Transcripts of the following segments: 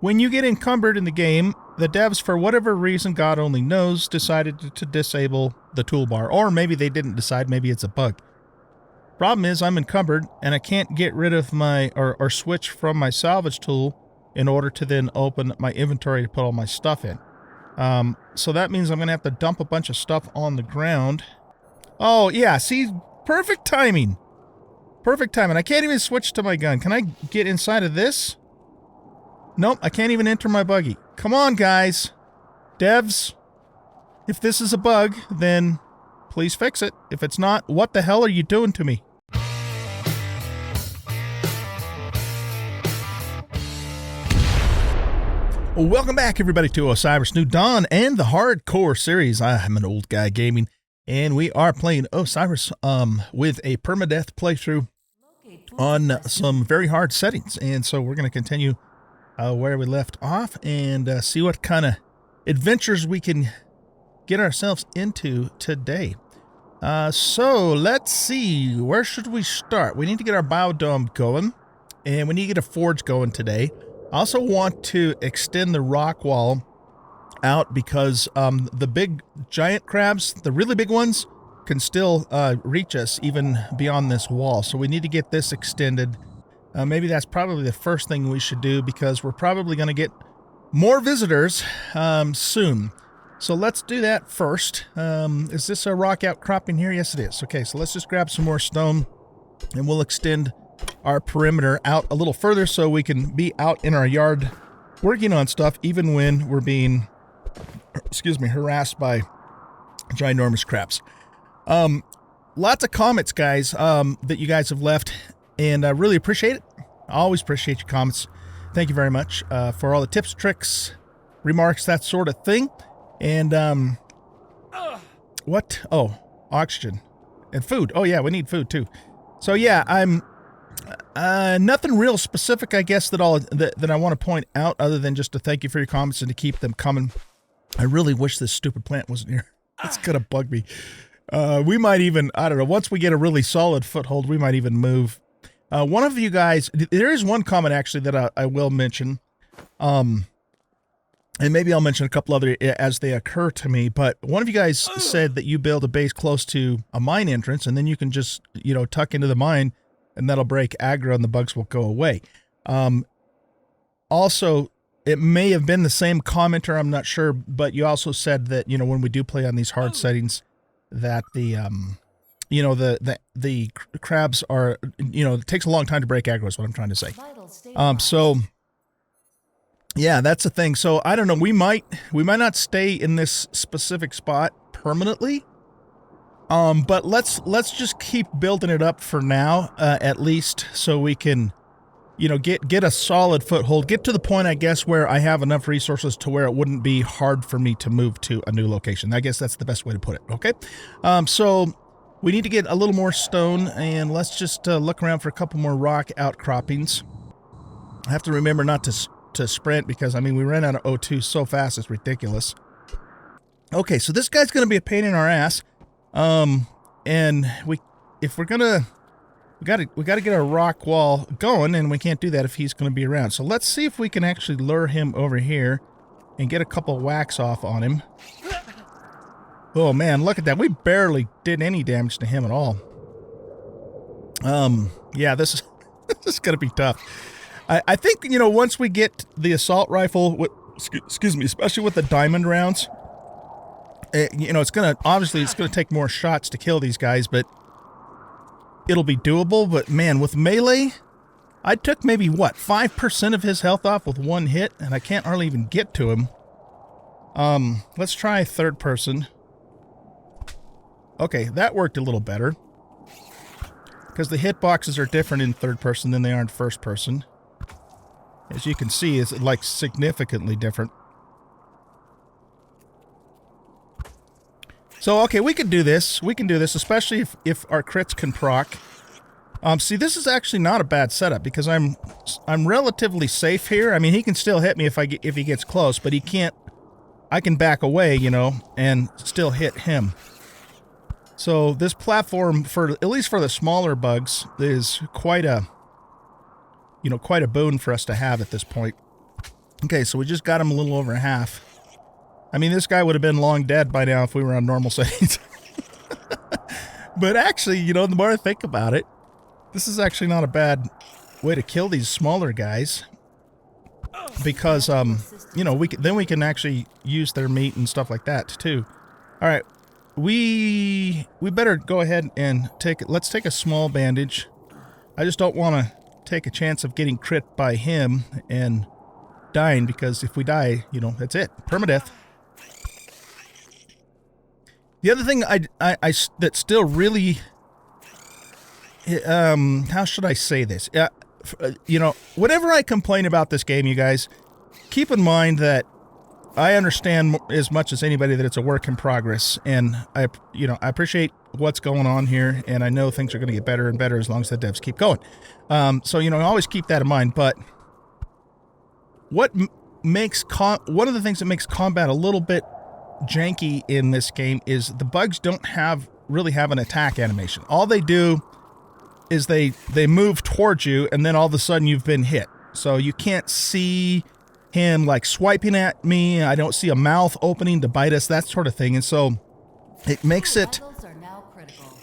when you get encumbered in the game, the devs, for whatever reason, God only knows, decided to disable the toolbar. Or maybe they didn't decide, maybe it's a bug. Problem is, I'm encumbered, and I can't get rid of my, or switch from my salvage tool in order to then open my inventory to put all my stuff in. So that means I'm going to have to dump a bunch of stuff on the ground. Oh, yeah, see, perfect timing. Perfect timing. I can't even switch to my gun. Can I get inside of this? Nope, I can't even enter my buggy. Come on, guys. Devs, if this is a bug, then please fix it. If it's not, what the hell are you doing to me? Welcome back, everybody, to Osiris New Dawn and the Hardcore series. I'm an old guy gaming, and we are playing Osiris with a permadeath playthrough on some very hard settings. And so we're going to continue where we left off and see what kind of adventures we can get ourselves into today. So let's see, where should we start? We need to get our biodome going, and we need to get a forge going today. I also want to extend the rock wall out because the big giant crabs, the really big ones, can still reach us even beyond this wall. So we need to get this extended. Maybe that's probably the first thing we should do because we're probably going to get more visitors soon. So let's do that first. Is this a rock outcropping here? Yes, it is. Okay, so let's just grab some more stone and we'll extend our perimeter out a little further so we can be out in our yard working on stuff even when we're being, harassed by ginormous crabs. Lots of comments, guys, that you guys have left, and I really appreciate it. I always appreciate your comments. Thank you very much for all the tips, tricks, remarks, that sort of thing. And what? Oh, oxygen and food. Oh yeah, we need food too. So yeah, I'm nothing real specific, I guess, that I want to point out other than just to thank you for your comments and to keep them coming. I really wish this stupid plant wasn't here. It's gonna bug me. We might even, I don't know, once we get a really solid foothold, we might even move. One of you guys, there is one comment actually that I will mention, and maybe I'll mention a couple other as they occur to me, but one of you guys said that you build a base close to a mine entrance, and then you can just, tuck into the mine, and that'll break aggro and the bugs will go away. Also, it may have been the same commenter, I'm not sure, but you also said that, when we do play on these hard settings, that the crabs are, it takes a long time to break aggro is what I'm trying to say. So, yeah, that's the thing. So, I don't know, we might not stay in this specific spot permanently. But let's just keep building it up for now, at least, so we can, get a solid foothold, get to the point, I guess, where I have enough resources to where it wouldn't be hard for me to move to a new location. I guess that's the best way to put it. Okay. So we need to get a little more stone, and let's just look around for a couple more rock outcroppings. I have to remember not to sprint because, we ran out of O2 so fast, it's ridiculous. Okay. So this guy's going to be a pain in our ass. And we gotta get our rock wall going, and we can't do that if he's gonna be around. So let's see if we can actually lure him over here and get a couple whacks off on him. Oh man, look at that. We barely did any damage to him at all. Yeah, this is gonna be tough. I think, once we get the assault rifle, excuse me, especially with the diamond rounds, it's gonna take more shots to kill these guys, but it'll be doable. But man, with melee, I took maybe 5% of his health off with one hit, and I can't hardly even get to him. Let's try third person. Okay, that worked a little better because the hitboxes are different in third person than they are in first person. As you can see, it's like significantly different. So, okay, we can do this. We can do this, especially if our crits can proc. See, this is actually not a bad setup because I'm relatively safe here. He can still hit me if he gets close, but he can't. I can back away, and still hit him. So this platform, at least for the smaller bugs, is quite a boon for us to have at this point. Okay, so we just got him a little over half. I mean, this guy would have been long dead by now if we were on normal settings. But actually, you know, the more I think about it, this is actually not a bad way to kill these smaller guys. Because, you know, then we can actually use their meat and stuff like that, too. All right, we better go ahead and let's take a small bandage. I just don't want to take a chance of getting crit by him and dying, because if we die, you know, that's it. Permadeath. The other thing that still really, how should I say this? You know, whenever I complain about this game, you guys, keep in mind that I understand as much as anybody that it's a work in progress, and I appreciate what's going on here, and I know things are going to get better and better as long as the devs keep going. So, you know, always keep that in mind. But one of the things that makes combat a little bit janky in this game is the bugs don't really have an attack animation. All they do is they move towards you, and then all of a sudden you've been hit. So you can't see him like swiping at me. I don't see a mouth opening to bite us, that sort of thing. And so it makes it,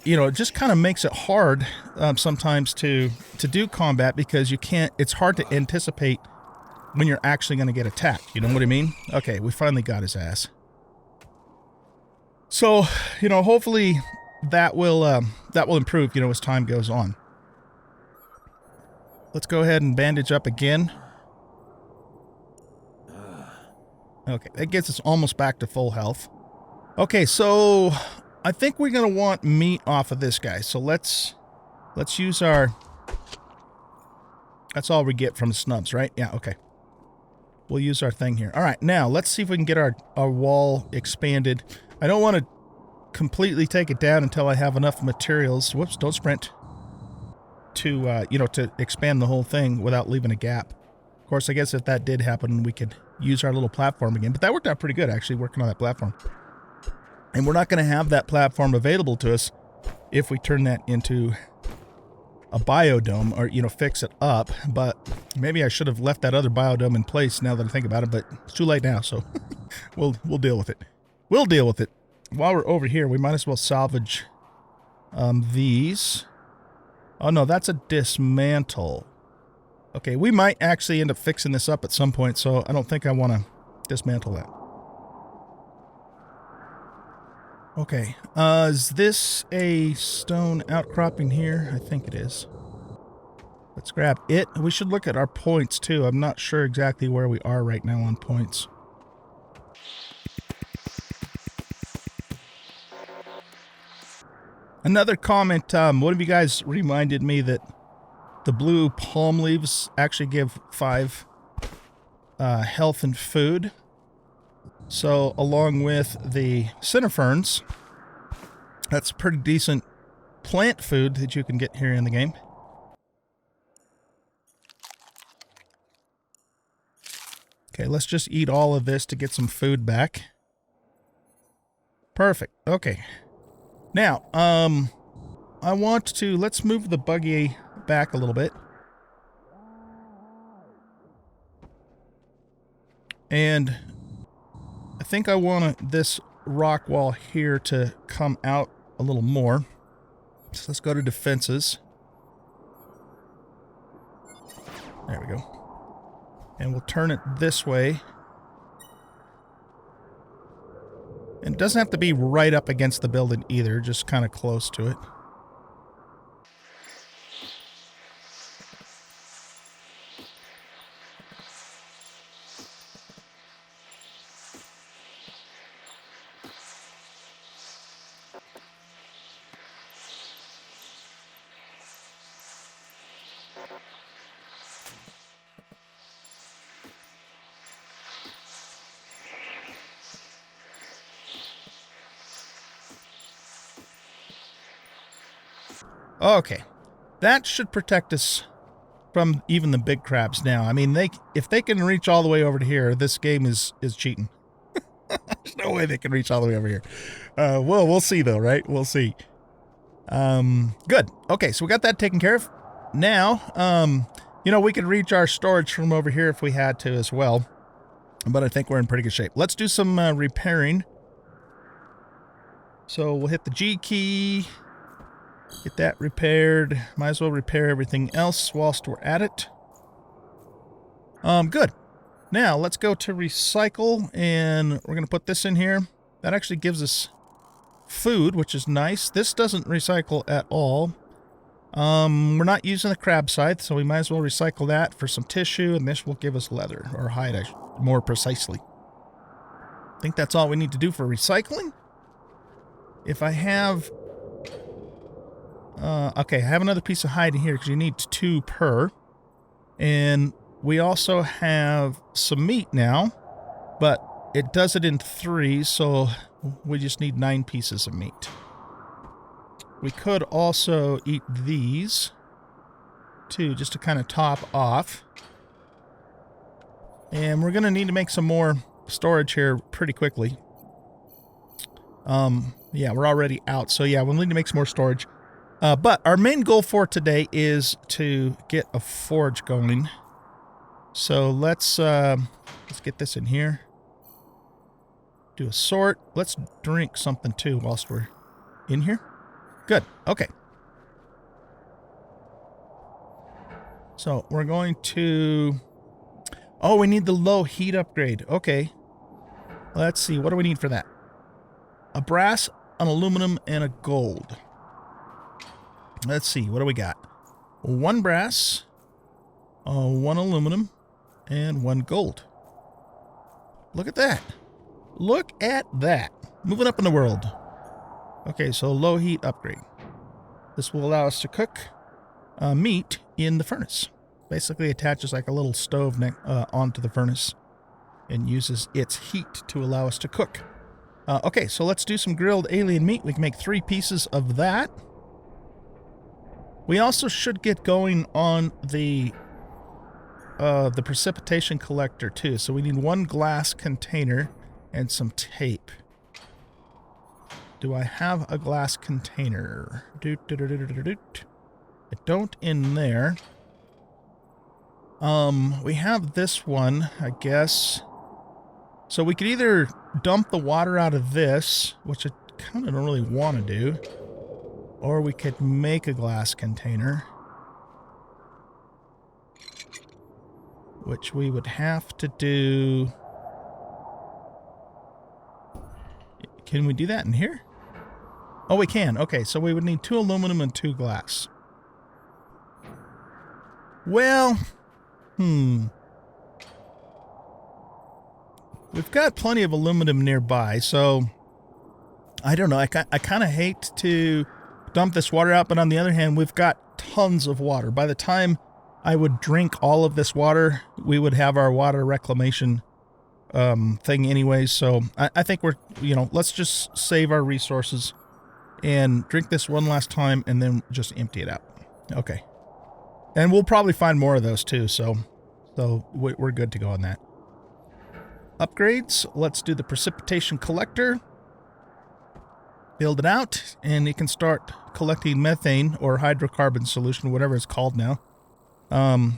you know, it just kind of makes it hard sometimes to do combat, because it's hard to anticipate when you're actually going to get attacked. You know what I mean? Okay, we finally got his ass. So, you know, hopefully that will improve, you know, as time goes on. Let's go ahead and bandage up again. Okay, that gets us almost back to full health. Okay, so I think we're going to want meat off of this guy. So let's use our... That's all we get from the snubs, right? Yeah, okay. We'll use our thing here. All right, now let's see if we can get our wall expanded. I don't want to completely take it down until I have enough materials. Whoops, don't sprint. To, you know, to expand the whole thing without leaving a gap. Of course, I guess if that did happen, we could use our little platform again. But that worked out pretty good, actually, working on that platform. And we're not going to have that platform available to us if we turn that into a biodome, or, you know, fix it up. But maybe I should have left that other biodome in place now that I think about it, but it's too late now, so we'll deal with it. We'll deal with it. While we're over here, we might as well salvage these. Oh, no, that's a dismantle. Okay, we might actually end up fixing this up at some point, so I don't think I want to dismantle that. Okay, is this a stone outcropping here? I think it is. Let's grab it. We should look at our points, too. I'm not sure exactly where we are right now on points. Another comment, one of you guys reminded me that the blue palm leaves actually give 5 health and food. So, along with the cinnaferns, that's pretty decent plant food that you can get here in the game. Okay, let's just eat all of this to get some food back. Perfect. Okay. Now, let's move the buggy back a little bit. And I think I want this rock wall here to come out a little more. So let's go to defenses. There we go. And we'll turn it this way. And it doesn't have to be right up against the building either, just kind of close to it. Okay, that should protect us from even the big crabs now. I mean, if they can reach all the way over to here, this game is cheating. There's no way they can reach all the way over here. Well, we'll see though, right? We'll see. Good. Okay, so we got that taken care of. Now, you know, we could reach our storage from over here if we had to as well. but I think we're in pretty good shape. Let's do some repairing. So we'll hit the G key, get that repaired. Might as well repair everything else whilst we're at it. Good. Now let's go to recycle, and we're going to put this in here. That actually gives us food, which is nice. This doesn't recycle at all. We're not using the crab scythe, so we might as well recycle that for some tissue, and this will give us leather, or hide, more precisely. I think that's all we need to do for recycling. If I have... okay, I have another piece of hide in here, because you need 2 per. And we also have some meat now, but it does it in 3, so we just need 9 pieces of meat. We could also eat these, too, just to kind of top off. And we're going to need to make some more storage here pretty quickly. Yeah, we're already out, so yeah, we'll need to make some more storage. But our main goal for today is to get a forge going. So let's get this in here. Do a sort. Let's drink something too whilst we're in here. Good. Okay. So we're going to... Oh, we need the low heat upgrade. Okay. Let's see. What do we need for that? A brass, an aluminum, and a gold. Let's see. What do we got? 1 brass, 1 aluminum, and 1 gold. Look at that. Look at that. Moving up in the world. Okay, so low heat upgrade. This will allow us to cook meat in the furnace. Basically attaches like a little stove onto the furnace and uses its heat to allow us to cook. Okay, so let's do some grilled alien meat. We can make 3 pieces of that. We also should get going on the precipitation collector too. So we need 1 glass container and some tape. Do I have a glass container? I don't in there. We have this one, I guess. So we could either dump the water out of this, which I kind of don't really want to do, or we could make a glass container, which we would have to do. Can we do that in here? Oh, we can. Okay, so we would need 2 aluminum and 2 glass. Well, we've got plenty of aluminum nearby, so I don't know. I kind of hate to dump this water out, but on the other hand, we've got tons of water. By the time I would drink all of this water, we would have our water reclamation thing anyways. So I think we're, let's just save our resources and drink this one last time and then just empty it out. Okay. And we'll probably find more of those too, so we're good to go on that. Upgrades. Let's do the precipitation collector. Build it out, and it can start collecting methane or hydrocarbon solution, whatever it's called now.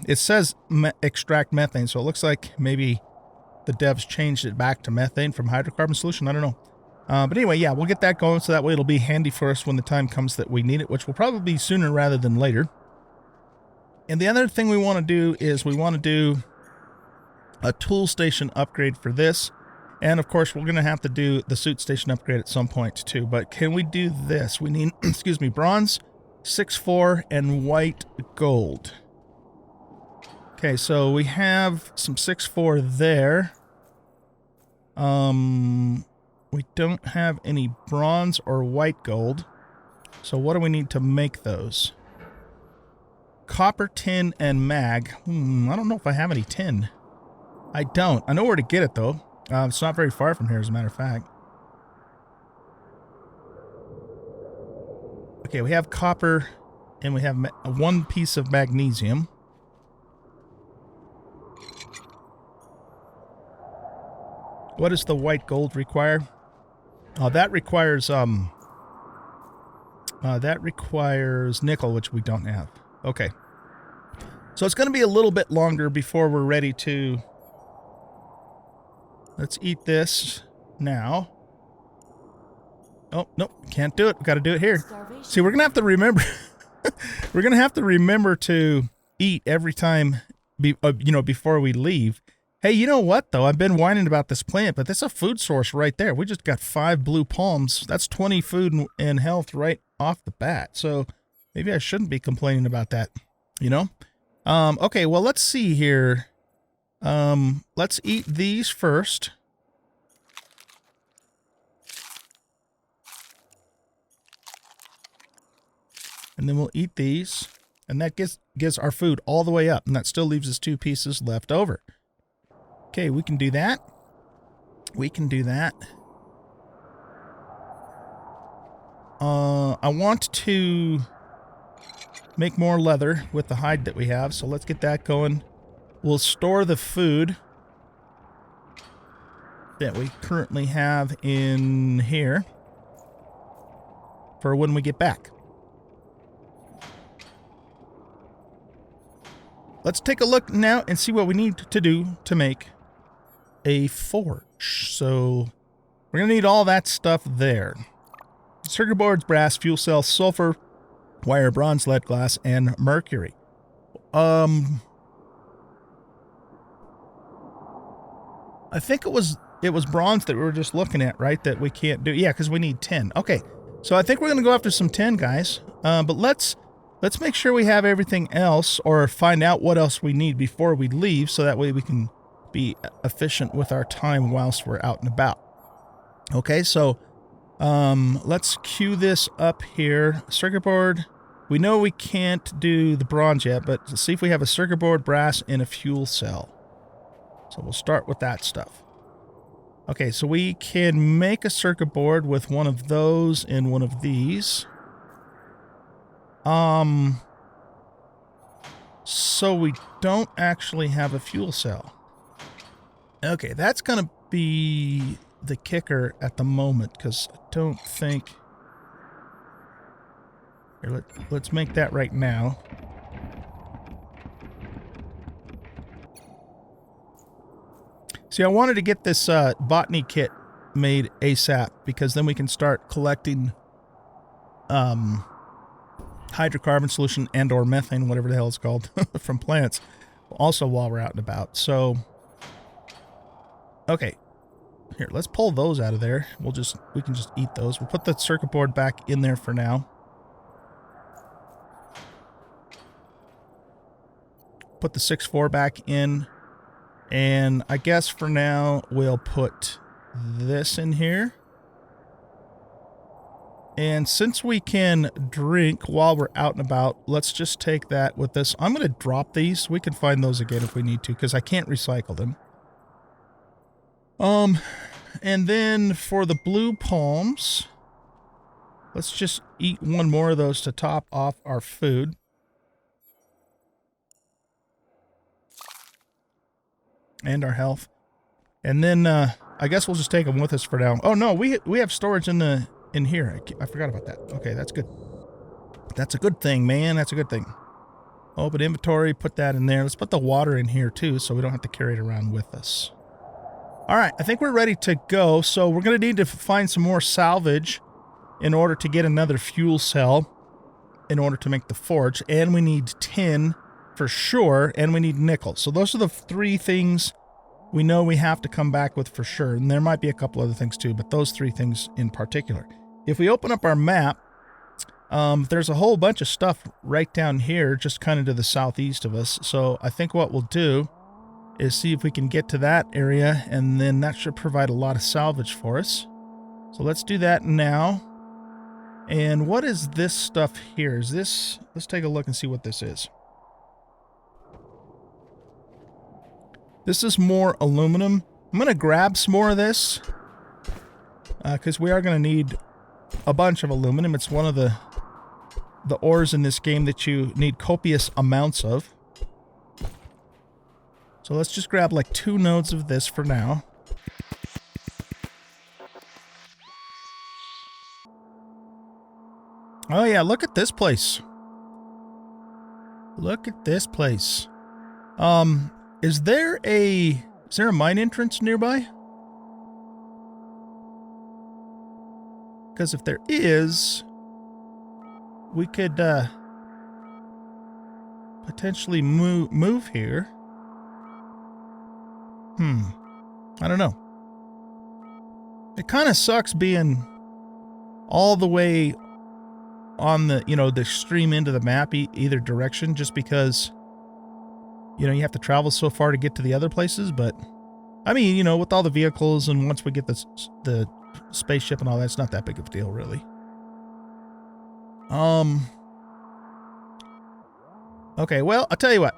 It says extract methane, so it looks like maybe the devs changed it back to methane from hydrocarbon solution. I don't know. But anyway, yeah, we'll get that going so that way it'll be handy for us when the time comes that we need it, which will probably be sooner rather than later. And the other thing we want to do is we want to do a tool station upgrade for this. And of course, we're going to have to do the suit station upgrade at some point too. But can we do this? We need, excuse me, bronze, 6-4, and white gold. Okay, so we have some 6-4 there. We don't have any bronze or white gold. So what do we need to make those? Copper, tin, and mag. I don't know if I have any tin. I don't. I know where to get it, though. It's not very far from here, as a matter of fact. Okay, we have copper, and we have 1 piece of magnesium. What does the white gold require? That requires nickel, which we don't have. Okay. So it's going to be a little bit longer before we're ready to Let's eat this now. Oh, nope, can't do it. We've got to do it here. See, we're going to have to remember. We're going to have to remember to eat every time, you know, before we leave. Hey, you know what, though? I've been whining about this plant, but that's a food source right there. We just got 5 blue palms. That's 20 food and health right off the bat. So maybe I shouldn't be complaining about that, you know? Okay, well, let's see here. Let's eat these first. And then we'll eat these. And that gives our food all the way up. And that still leaves us 2 pieces left over. Okay, we can do that. We can do that. I want to make more leather with the hide that we have. So let's get that going. We'll store the food that we currently have in here for when we get back. Let's take a look now and see what we need to do to make a forge. So we're going to need all that stuff there. Circuit boards, brass, fuel cell, sulfur, wire, bronze, lead, glass, and mercury. I think it was bronze that we were just looking at, right? That we can't do. Yeah, because we need 10. Okay, so I think we're going to go after some 10, guys. But let's make sure we have everything else, or find out what else we need before we leave, so that way we can be efficient with our time whilst we're out and about. Okay, so let's queue this up here. Circuit board. We know we can't do the bronze yet, but let's see if we have a circuit board, brass, and a fuel cell. So we'll start with that stuff. Okay, so we can make a circuit board with one of those and one of these. So we don't actually have a fuel cell. Okay, that's gonna be the kicker at the moment, because I don't think... Here, let's make that right now. See, I wanted to get this botany kit made ASAP, because then we can start collecting hydrocarbon solution and or methane, whatever the hell it's called, from plants, also while we're out and about. So, okay. Here, let's pull those out of there. We can just eat those. We'll put the circuit board back in there for now. Put the 6.4 back in. And I guess for now, we'll put this in here. And since we can drink while we're out and about, let's just take that with this. I'm going to drop these. We can find those again if we need to, because I can't recycle them. And then for the blue palms, let's just eat one more of those to top off our food. And our health. And then I guess we'll just take them with us for now. Oh no, we have storage in here. I forgot about that. Okay, that's good. That's a good thing, man. That's a good thing. Open inventory, put that in there. Let's put the water in here too, so we don't have to carry it around with us. All right, I think we're ready to go. So we're going to need to find some more salvage in order to get another fuel cell in order to make the forge. And we need tin for sure, and we need nickel. So those are the 3 things we know we have to come back with for sure. And there might be a couple other things too, but those 3 things in particular. If we open up our map, there's a whole bunch of stuff right down here, just kind of to the southeast of us. So I think what we'll do is see if we can get to that area, and then that should provide a lot of salvage for us. So let's do that now. And what is this stuff here? Is this... Let's take a look and see what this is. This is more aluminum. I'm going to grab some more of this, because we are going to need a bunch of aluminum. It's one of the ores in this game that you need copious amounts of. So let's just grab like 2 nodes of this for now. Oh yeah, look at this place. Look at this place. Is there a mine entrance nearby? Because if there is, we could potentially move here. I don't know. It kind of sucks being all the way on the, the extreme end of the map, either direction, just because, you have to travel so far to get to the other places. But, I mean, with all the vehicles and once we get the spaceship and all that, it's not that big of a deal, really. Okay, well, I'll tell you what.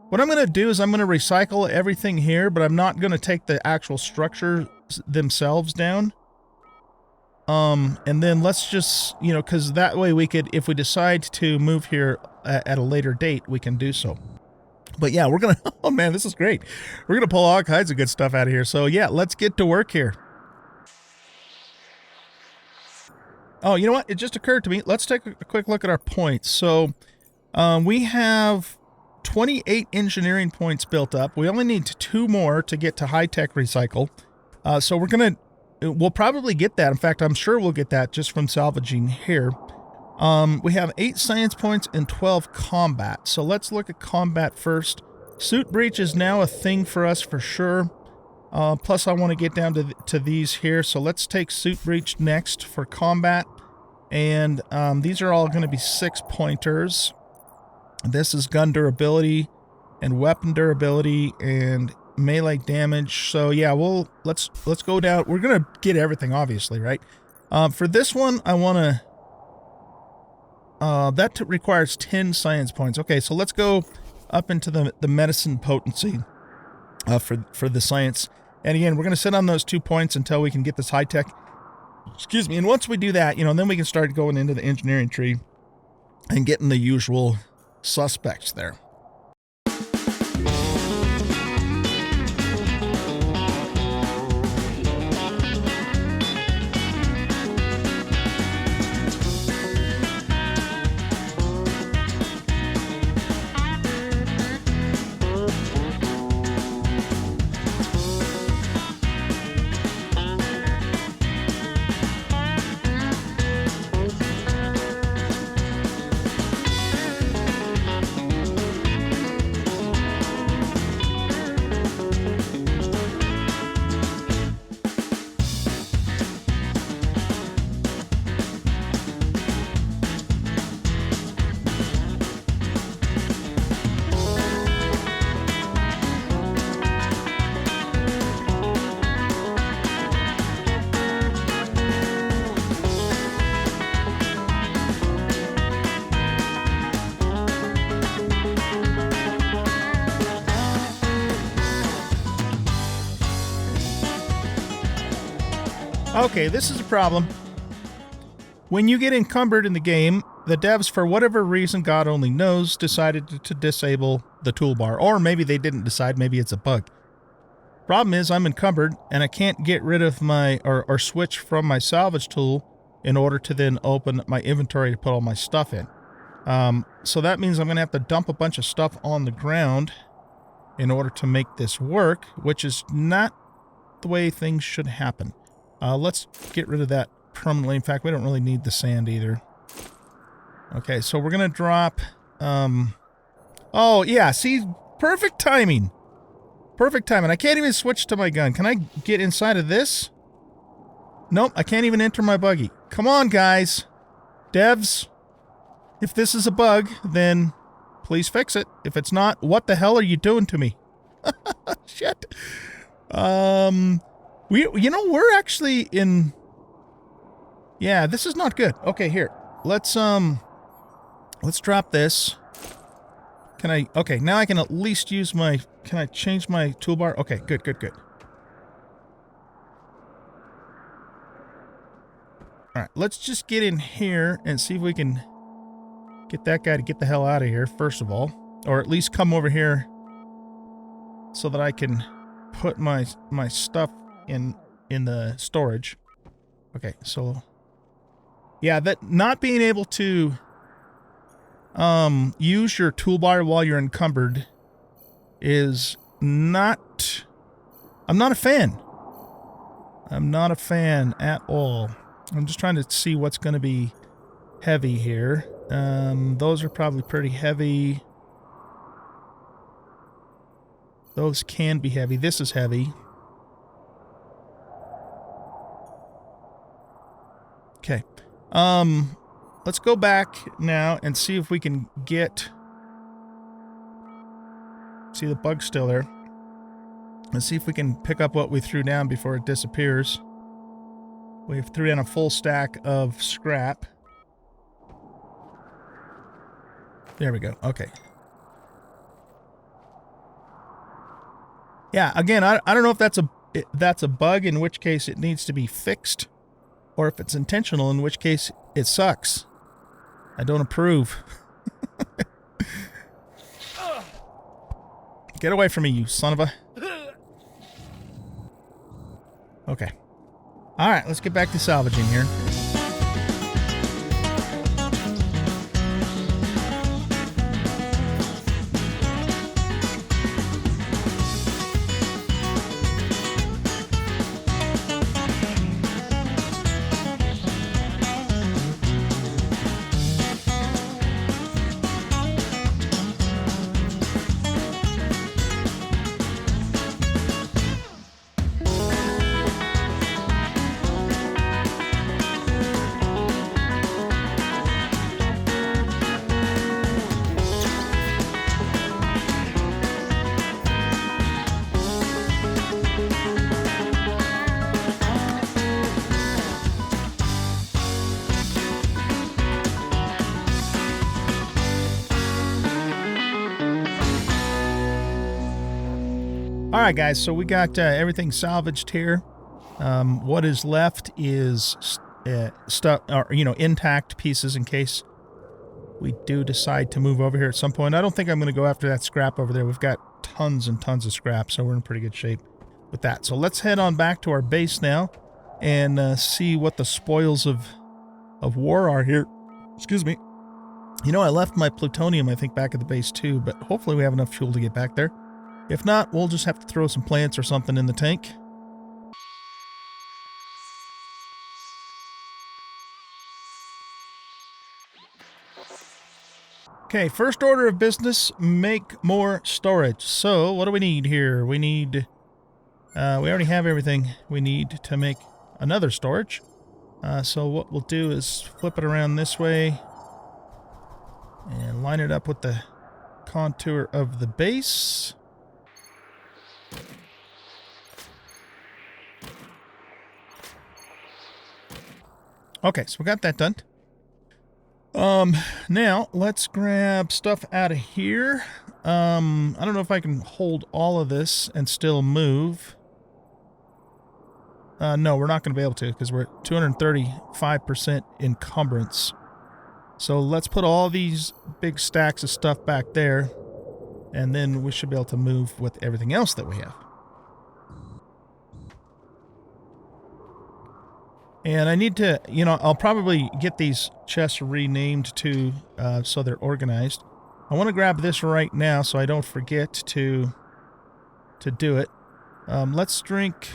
What I'm going to do is I'm going to recycle everything here, but I'm not going to take the actual structure themselves down. And then let's just, because that way we could, if we decide to move here at a later date, we can do so. But yeah, we're going to, oh man, this is great. We're going to pull all kinds of good stuff out of here. So yeah, let's get to work here. Oh, you know what? It just occurred to me. Let's take a quick look at our points. So, we have 28 engineering points built up. We only need 2 more to get to high-tech recycle. So we'll probably get that. In fact, I'm sure we'll get that just from salvaging here. We have 8 science points and 12 combat. So let's look at combat first. Suit breach is now a thing for us for sure. Plus I want to get down to these here. So let's take suit breach next for combat. And these are all going to be 6-pointers. This is gun durability and weapon durability and melee damage. So yeah, let's go down. We're gonna get everything, obviously, right? For this one, I want to. That requires 10 science points. Okay, so let's go up into the medicine potency for the science. And again, we're gonna sit on those 2 points until we can get this high tech. Excuse me. And once we do that, then we can start going into the engineering tree and getting the usual suspects there. Okay, this is a problem. When you get encumbered in the game, the devs, for whatever reason God only knows, decided to disable the toolbar. Or maybe they didn't decide, maybe it's a bug. Problem is, I'm encumbered, and I can't get rid of my, or switch from my salvage tool in order to then open my inventory to put all my stuff in. So that means I'm going to have to dump a bunch of stuff on the ground in order to make this work, which is not the way things should happen. Let's get rid of that permanently. In fact, we don't really need the sand either. Okay, so we're going to drop... oh, yeah, see? Perfect timing. Perfect timing. I can't even switch to my gun. Can I get inside of this? Nope, I can't even enter my buggy. Come on, guys. Devs, if this is a bug, then please fix it. If it's not, what the hell are you doing to me? Shit. We're actually in... Yeah, this is not good. Okay, here. Let's drop this. Can I... Okay, now I can at least use my... Can I change my toolbar? Okay, good. Alright, let's just get in here and see if we can get that guy to get the hell out of here, first of all. Or at least come over here so that I can put my stuff in the storage. Okay, so... Yeah, that not being able to use your toolbar while you're encumbered is not... I'm not a fan. I'm not a fan at all. I'm just trying to see what's going to be heavy here. Those are probably pretty heavy. Those can be heavy. This is heavy. Okay. Let's go back now and see if we can get... See, the bug's still there. Let's see if we can pick up what we threw down before it disappears. We threw down a full stack of scrap. There we go. Okay. Yeah, again, I don't know if that's a bug, in which case it needs to be fixed, or if it's intentional, in which case it sucks. I don't approve. Get away from me, you son of a... Okay. Alright, let's get back to salvaging here. All right, guys, so we got everything salvaged here. What is left is stuff, or, intact pieces in case we do decide to move over here at some point. I don't think I'm going to go after that scrap over there. We've got tons and tons of scrap, so we're in pretty good shape with that. So let's head on back to our base now and see what the spoils of war are here. Excuse me. I left my plutonium, I think, back at the base too, but hopefully we have enough fuel to get back there. If not, we'll just have to throw some plants or something in the tank. Okay, first order of business, make more storage. So, what do we need here? We need... we already have everything we need to make another storage. So what we'll do is flip it around this way and line it up with the contour of the base. Okay, so we got that done. Now let's grab stuff out of here. I don't know if I can hold all of this and still move. No, we're not going to be able to because we're at 235% encumbrance. So let's put all these big stacks of stuff back there, and then we should be able to move with everything else that we have. And I need to, I'll probably get these chests renamed too, so they're organized. I want to grab this right now so I don't forget to do it. Let's drink...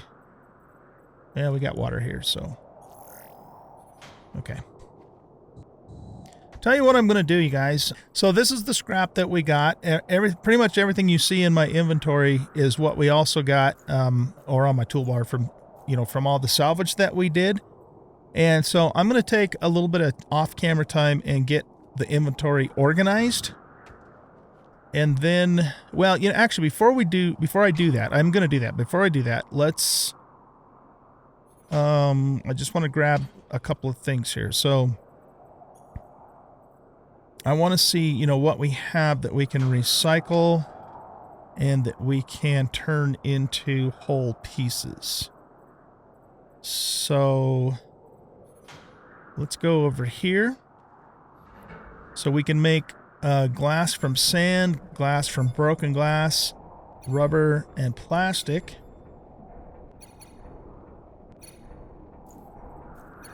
Yeah, we got water here, so... Okay. Tell you what I'm going to do, you guys. So this is the scrap that we got. Pretty much everything you see in my inventory is what we also got, or on my toolbar from all the salvage that we did. And so I'm going to take a little bit of off-camera time and get the inventory organized. And then, well, actually, before I do that, I'm going to do that. Before I do that, let's, I just want to grab a couple of things here. So I want to see, what we have that we can recycle and that we can turn into whole pieces. So... let's go over here. So we can make glass from sand, glass from broken glass, rubber, and plastic.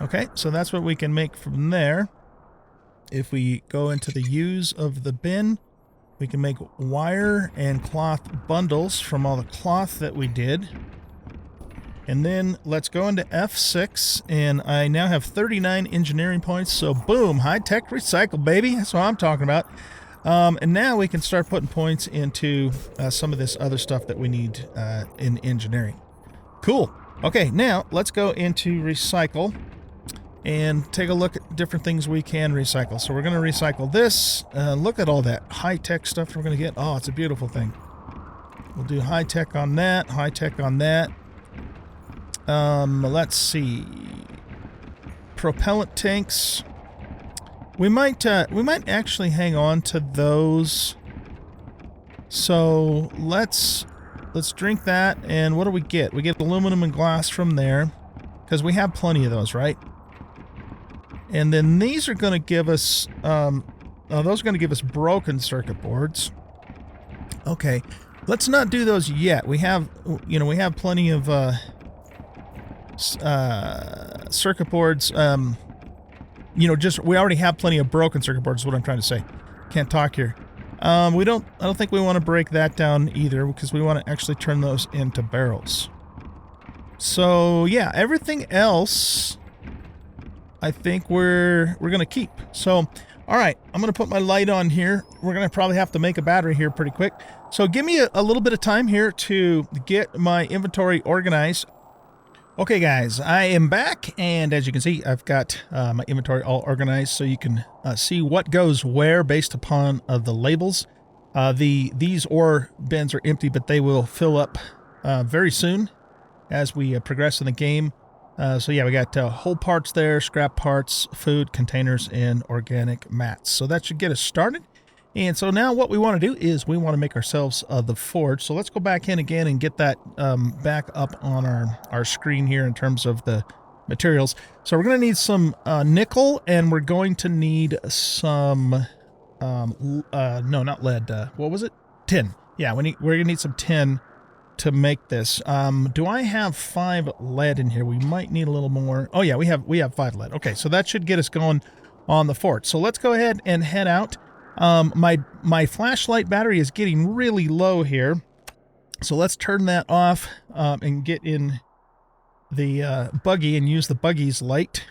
Okay, so that's what we can make from there. If we go into the use of the bin, we can make wire and cloth bundles from all the cloth that we did. And then let's go into F6, and I now have 39 engineering points, so boom, high-tech recycle, baby. That's what I'm talking about. And now we can start putting points into some of this other stuff that we need in engineering. Cool. Okay, now let's go into recycle and take a look at different things we can recycle. So we're going to recycle this. Look at all that high-tech stuff we're going to get. Oh, it's a beautiful thing. We'll do high-tech on that, high-tech on that. Let's see. Propellant tanks. We might actually hang on to those. So let's drink that. And what do we get? We get aluminum and glass from there, because we have plenty of those, right? And then these are going to give us, those are going to give us broken circuit boards. Okay, let's not do those yet. We have, you know, we have plenty of circuit boards. You know, just we already have plenty of broken circuit boards. Is what I'm trying to say. Can't talk here. I don't think we want to break that down either, because we want to actually turn those into barrels. So yeah, everything else, I think we're gonna keep. So, all right, I'm gonna put my light on here. We're gonna probably have to make a battery here pretty quick. So give me a little bit of time here to get my inventory organized. Okay, guys, I am back, and as you can see, I've got my inventory all organized, so you can see what goes where based upon the labels. These ore bins are empty, but they will fill up very soon as we progress in the game. So yeah, we got whole parts there, scrap parts, food, containers, and organic mats. So that should get us started. And so now what we want to do is we want to make ourselves the forge. So let's go back in again and get that back up on our screen here in terms of the materials. So we're going to need some nickel, and we're going to need some, no, not lead. What was it? Tin. Yeah, we're going to need some tin to make this. Do I have 5 lead in here? We might need a little more. Oh yeah, we have 5 lead. Okay, so that should get us going on the fort. So let's go ahead and head out. My flashlight battery is getting really low here, so let's turn that off and get in the buggy and use the buggy's light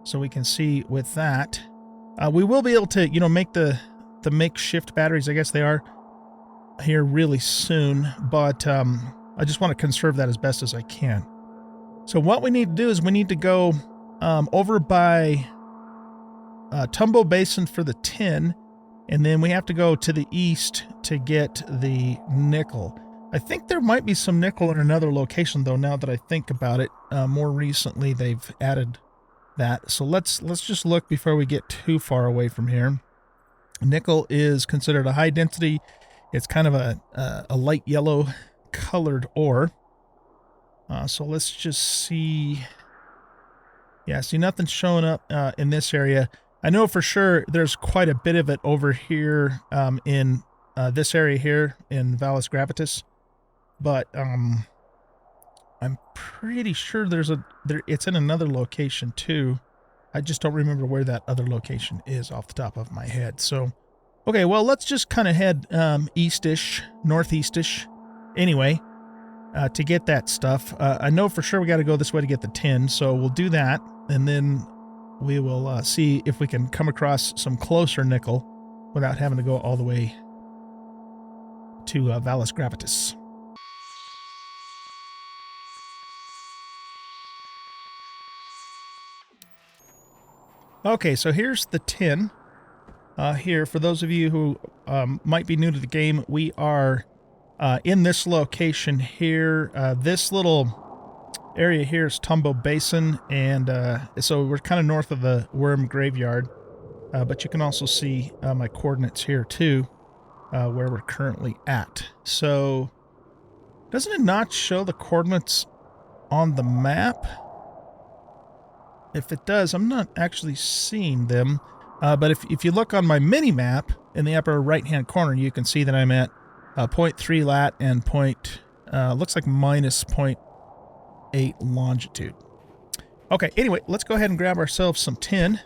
so we can see with that. We will be able to, you know, make the makeshift batteries. I guess they are here really soon, but I just want to conserve that as best as I can. So what we need to do is we need to go over by Tumbo Basin for the tin. And then we have to go to the east to get the nickel. I think there might be some nickel in another location, though, now that I think about it. More recently, they've added that. So let's just look before we get too far away from here. Nickel is considered a high density. It's kind of a light yellow colored ore. So let's just see. Yeah, see, nothing's showing up in this area. I know for sure there's quite a bit of it over here in this area here in Valles Gravitas, but I'm pretty sure it's in another location too. I just don't remember where that other location is off the top of my head. So, okay, well, let's just kind of head east-ish, northeast-ish anyway to get that stuff. I know for sure we got to go this way to get the tin, so we'll do that, and then we will see if we can come across some closer nickel without having to go all the way to Valles Gravitas. Okay, so here's the tin. Here, for those of you who might be new to the game, we are in this location here. This little area here is Tumbo Basin, and so we're kind of north of the worm graveyard, but you can also see my coordinates here too, where we're currently at. So doesn't it not show the coordinates on the map? If it does, I'm not actually seeing them, but if you look on my mini map in the upper right hand corner, you can see that I'm at 0.3 lat and looks like minus 0.8 longitude. Okay, anyway, let's go ahead and grab ourselves some tin.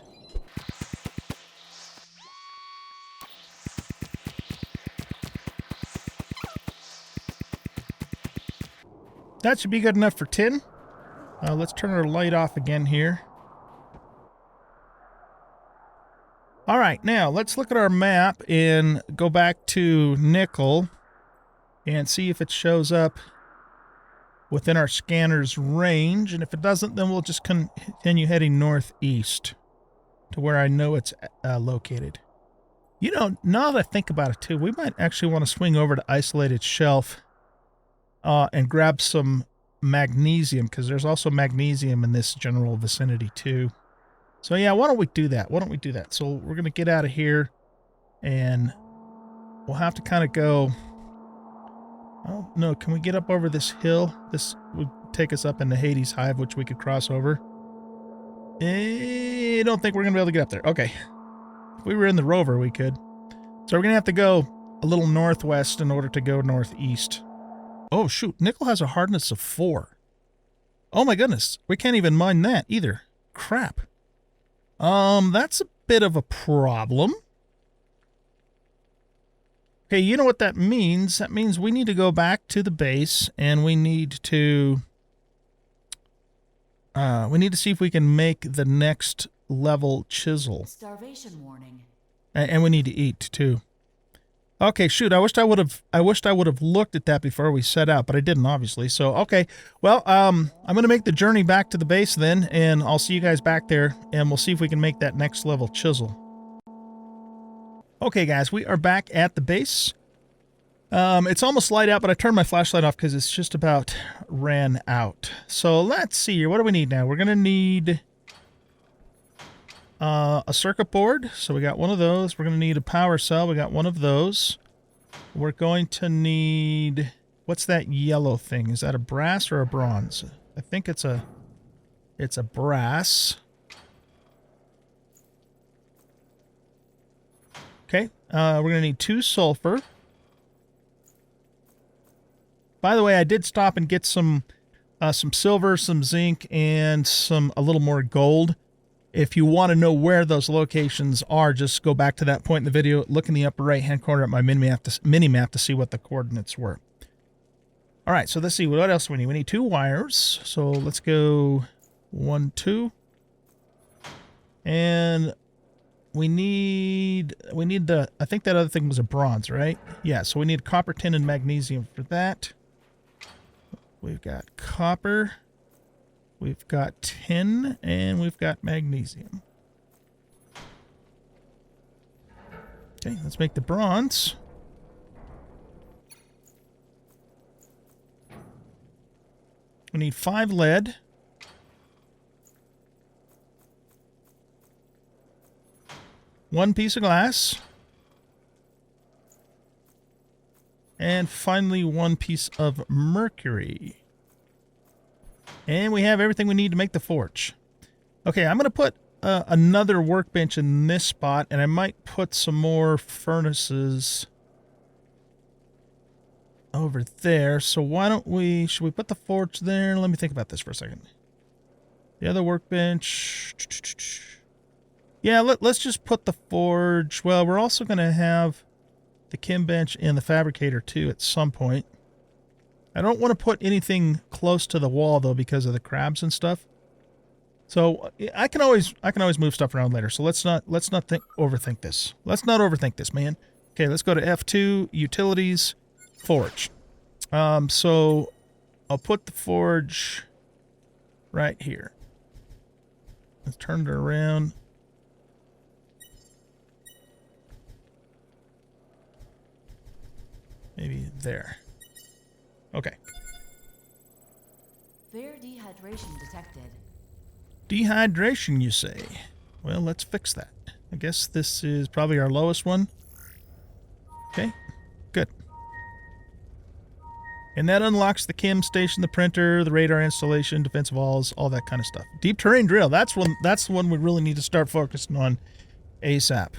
That should be good enough for tin. Let's turn our light off again here. All right, now let's look at our map and go back to Nickel and see if it shows up within our scanner's range. And if it doesn't, then we'll just continue heading northeast to where I know it's located. You know, now that I think about it too, we might actually want to swing over to Isolated Shelf and grab some magnesium, because there's also magnesium in this general vicinity too. So yeah, why don't we do that? So we're going to get out of here, and we'll have to kind of go... Oh, no, can we get up over this hill? This would take us up into Hades Hive, which we could cross over. I don't think we're going to be able to get up there. Okay. If we were in the rover, we could. So we're going to have to go a little northwest in order to go northeast. Oh, shoot. Nickel has a hardness of 4. Oh, my goodness. We can't even mine that either. Crap. That's a bit of a problem. Okay, you know what that means? That means we need to go back to the base, and we need to see if we can make the next level chisel. Starvation warning. And we need to eat too. Okay, shoot. I wished I would have looked at that before we set out, but I didn't, obviously. So, okay. Well, I'm going to make the journey back to the base then, and I'll see you guys back there, and we'll see if we can make that next level chisel. Okay, guys, we are back at the base. It's almost light out, but I turned my flashlight off because it's just about ran out. So let's see here. What do we need now? We're going to need a circuit board. So we got one of those. We're going to need a power cell. We got one of those. We're going to need... What's that yellow thing? Is that a brass or a bronze? I think it's a brass. Okay, we're going to need 2 sulfur. By the way, I did stop and get some silver, some zinc, and a little more gold. If you want to know where those locations are, just go back to that point in the video, look in the upper right-hand corner at my mini-map to see what the coordinates were. All right, so let's see, what else do we need? We need 2 wires, so let's go 1, 2. And... We need I think that other thing was a bronze, right? Yeah, so we need copper, tin, and magnesium for that. We've got copper, we've got tin, and we've got magnesium. Okay, let's make the bronze. We need 5 lead. 1 piece of glass. And finally, 1 piece of mercury. And we have everything we need to make the forge. Okay, I'm going to put another workbench in this spot, and I might put some more furnaces over there. So why don't we... Should we put the forge there? Let me think about this for a second. The other workbench... Yeah, let's just put the forge... Well, we're also going to have the chem bench and the fabricator, too, at some point. I don't want to put anything close to the wall, though, because of the crabs and stuff. So I can always move stuff around later. So let's not overthink this. Let's not overthink this, man. Okay, let's go to F2, Utilities, Forge. So I'll put the forge right here. Let's turn it around. Maybe there. Okay. Fair dehydration detected. Dehydration, you say? Well, let's fix that. I guess this is probably our lowest one. Okay, good. And that unlocks the chem station, the printer, the radar installation, defensive walls, all that kind of stuff. Deep terrain drill. That's the one we really need to start focusing on ASAP.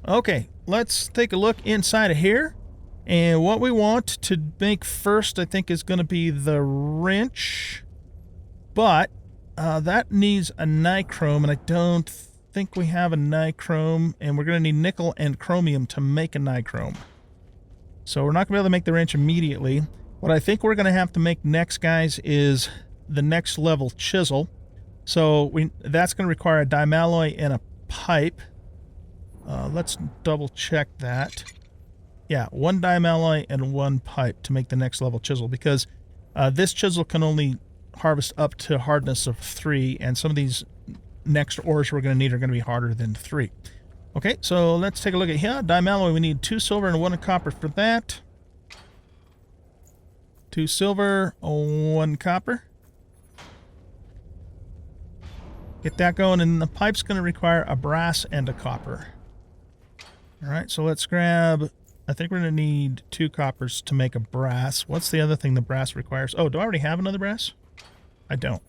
Okay, let's take a look inside of here. And what we want to make first, I think, is going to be the wrench. But that needs a nichrome, and I don't think we have a nichrome. And we're going to need nickel and chromium to make a nichrome. So we're not going to be able to make the wrench immediately. What I think we're going to have to make next, guys, is the next level chisel. So that's going to require a dimalloy and a pipe. Let's double check that. Yeah, 1 dimalloy and 1 pipe to make the next level chisel, because this chisel can only harvest up to hardness of 3, and some of these next ores we're going to need are going to be harder than 3. Okay, so let's take a look at here. Dimalloy, we need 2 silver and 1 copper for that. 2 silver, 1 copper. Get that going, and the pipe's going to require a brass and a copper. All right, so let's grab... I think we're going to need 2 coppers to make a brass. What's the other thing the brass requires? Oh, do I already have another brass? I don't.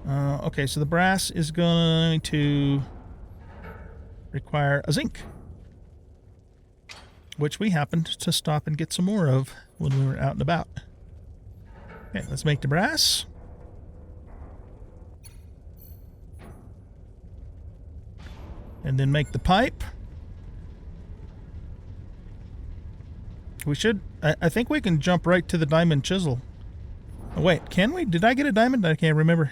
Okay, so the brass is going to require a zinc, which we happened to stop and get some more of when we were out and about. Okay, let's make the brass. And then make the pipe. We should... I think we can jump right to the diamond chisel. Oh, wait, can we? Did I get a diamond? I can't remember.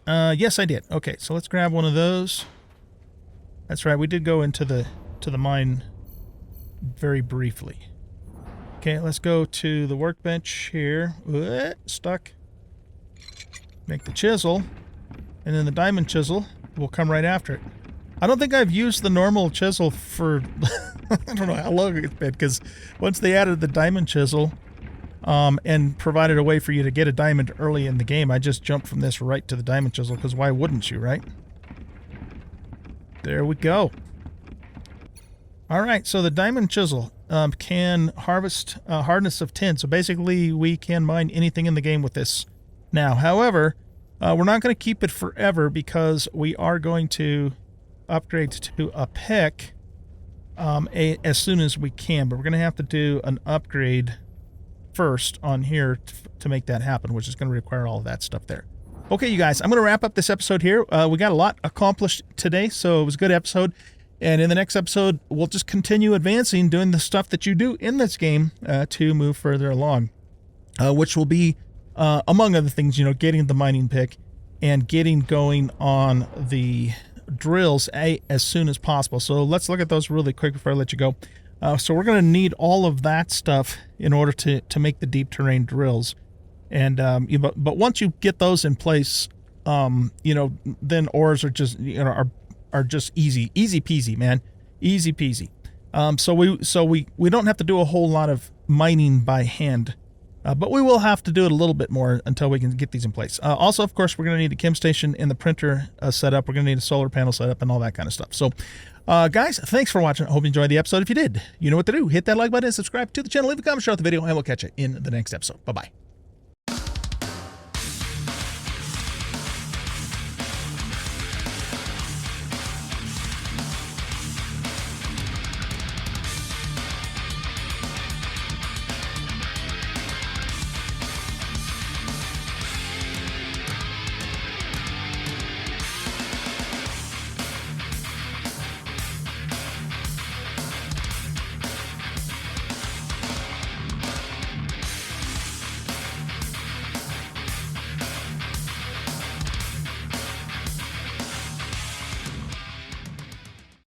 Yes, I did. Okay, so let's grab one of those. That's right, we did go into the mine very briefly. Okay, let's go to the workbench here. Stuck. Make the chisel. And then the diamond chisel will come right after it. I don't think I've used the normal chisel for... I don't know how long it's been, because once they added the diamond chisel and provided a way for you to get a diamond early in the game, I just jumped from this right to the diamond chisel, because why wouldn't you, right? There we go. All right, so the diamond chisel can harvest hardness of 10. So basically, we can mine anything in the game with this now. However, we're not going to keep it forever, because we are going to upgrade to a pick as soon as we can, but we're going to have to do an upgrade first on here to make that happen, which is going to require all of that stuff there. Okay, you guys, I'm going to wrap up this episode here. We got a lot accomplished today, so it was a good episode, and in the next episode, we'll just continue advancing, doing the stuff that you do in this game to move further along, which will be, among other things, you know, getting the mining pick and getting going on the drills as soon as possible. So let's look at those really quick before I let you go. So we're going to need all of that stuff in order to make the deep terrain drills. And but once you get those in place, you know, then ores are just, you know, are just easy peasy, man, easy peasy. So we don't have to do a whole lot of mining by hand. But we will have to do it a little bit more until we can get these in place. Also, of course, we're going to need a chem station and the printer set up. We're going to need a solar panel set up and all that kind of stuff. So, guys, thanks for watching. I hope you enjoyed the episode. If you did, you know what to do. Hit that like button, subscribe to the channel, leave a comment, share out the video, and we'll catch you in the next episode. Bye-bye.